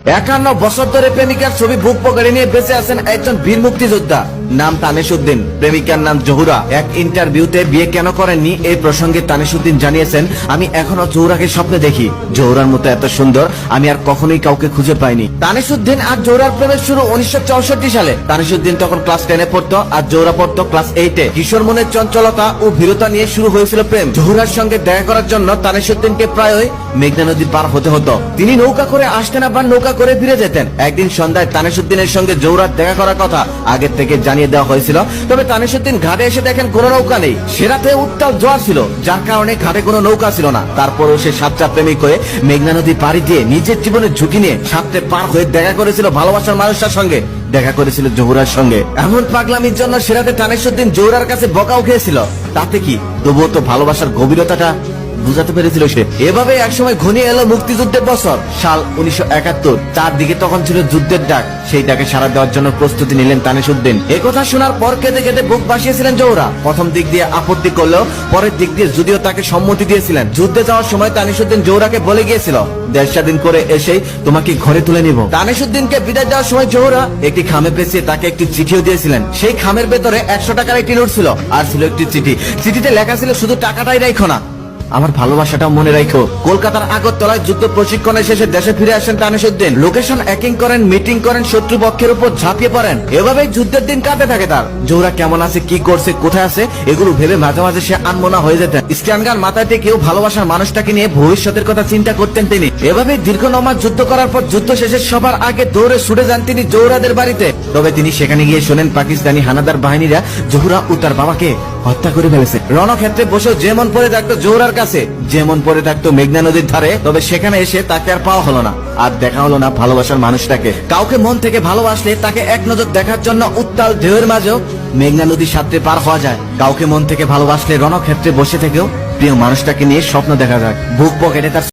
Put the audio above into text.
51 বছর ধরে প্রেমিকার ছবি বুক পকেটে নিয়ে বেঁচে আছেন একজন বীর মুক্তিযোদ্ধা, নাম তানিসুদ্দিন। প্রেমিকার নাম জহুরা। এক ইন্টারভিউতে বিয়ে কেন করেননি এই প্রসঙ্গে তানিসুদ্দিন জানিয়েছেন, আমি এখনো জহুরাকে স্বপ্নে দেখি। জহুরার মতো এত সুন্দর আমি আর কখনোই কাউকে খুঁজে পাইনি। তানিসুদ্দিন আর জহুরার প্রেমের শুরু 1964 সালে। তানিসুদ্দিন তখন ক্লাস 10-এ পড়তো আর জহুরা পড়তো ক্লাস 8-এ। কিশোর মনের চঞ্চলতা ও ভীরতা নিয়ে শুরু হয়েছিল প্রেম। জহুরার সঙ্গে দেখা করার জন্য তানিসুদ্দিনকে প্রায়ই মেঘনা নদী পার হতে হতো। তিনি নৌকা করে আসতেন, আবার নৌকা করে ফিরে যেতেন। একদিন সন্ধ্যায় তানিসুদ্দিনের সঙ্গে জহুরার দেখা করার কথা আগের থেকে জানিয়ে দেওয়া হয়েছিল, তবে তানিসুদ্দিন ঘাটে এসে দেখেন কোনো নৌকা নেই। সে রাতে উত্তাল জোয়ার ছিল, যার কারণে ঘাটে কোনো নৌকা ছিল না। তারপরও সে সাতটা প্রেমিক হয়ে মেঘনা নদী পাড়ি দিয়ে নিজের জীবনের ঝুঁকি নিয়ে সাতটে পার হয়ে দেখা করেছিল ভালোবাসার মানুষটার সঙ্গে, দেখা করেছিল জহুরার সঙ্গে। এমন পাগলামির জন্য সে রাতে তানিসুদ্দিন জহুরার কাছে বকাও খেয়েছিল। তাতে কি, তবুও তো ভালোবাসার গভীরতাটা বুঝাতে পেরেছিল সে। এভাবে একসময় ঘনিয়ে এলো মুক্তিযুদ্ধের বছর, সাল 1971। চারদিকে তখন ছিল যুদ্ধের ডাক। সেই ডাকে সাড়া দেওয়ার জন্য প্রস্তুতি নিলেন তানিসুদ্দিন। একথা শোনার পর কেঁদে কেঁদে বুক বাসিয়েছিলেন জহুরা। প্রথম দিক দিয়ে আপত্তি করলেও পরের দিক দিয়ে যদিও তাকে সম্মতি দিয়েছিলেন। যুদ্ধে যাওয়ার সময় তানিসুদ্দিন জহুরাকে বলে গিয়েছিল, দেশ স্বাধীন করে এসেই তোমাকে ঘরে তুলে নিব। তানিসুদ্দিনকে বিদায় দেওয়ার সময় জহুরা একটি খামে পেঁচিয়ে তাকে একটি চিঠিও দিয়েছিলেন। সেই খামের ভেতরে 100 টাকার একটি নোট ছিল, আর ছিল একটি চিঠি। চিঠিতে লেখা ছিল, শুধু টাকাটাই রাখো না, আমার ভালোবাসাটাও মনে রাখো। কলকাতার আগরতলায় যুদ্ধ প্রশিক্ষণের শেষে দেশে ফিরে আসেন তানিসুদ্দিন। লোকেশন একই করেন, মিটিং করেন, শত্রুপক্ষের উপর ঝাঁপিয়ে পড়েন। এভাবেই যুদ্ধের দিন কাটতে থাকে তার। জহুরা কেমন আছে, কি করছে, কোথায় আছে, এগুলো ভেবে মাঝে মাঝে সে আনমনা হয়ে যেতেন। স্ট্যান্ডগান মাথায় থেকেও ভালোবাসার মানুষটাকে নিয়ে ভবিষ্যতের কথা চিন্তা করতেন তিনি। এভাবেই দীর্ঘ 9 মাস যুদ্ধ করার পর যুদ্ধ শেষে সবার আগে দৌড়ে ছুটে যান তিনি জহুরাদের বাড়িতে। তবে তিনি সেখানে গিয়ে শোনেন পাকিস্তানি হানাদার বাহিনীরা জহুরা ও তার বাবাকে হত্যা করে ফেলেছে। রণক্ষেত্রে বসে যেমন পড়ে থাকতো জহুরার কাছে, যেমন পড়ে থাকতো মেঘনা নদীর ধারে। তবে সেখানে এসে তাকে আর পাওয়া হলো না, আর দেখা হলো না ভালোবাসার মানুষটাকে। কাউকে মন থেকে ভালোবাসলে তাকে এক নজর দেখার জন্য উত্তাল ঢেউয়ের মাঝেও মেঘনা নদীর সাথে পার হওয়া যায়। কাউকে মন থেকে ভালোবাসলে রণক্ষেত্রে বসে থেকেও প্রিয় মানুষটাকে নিয়ে স্বপ্ন দেখা যায়। বুক পকেটে তার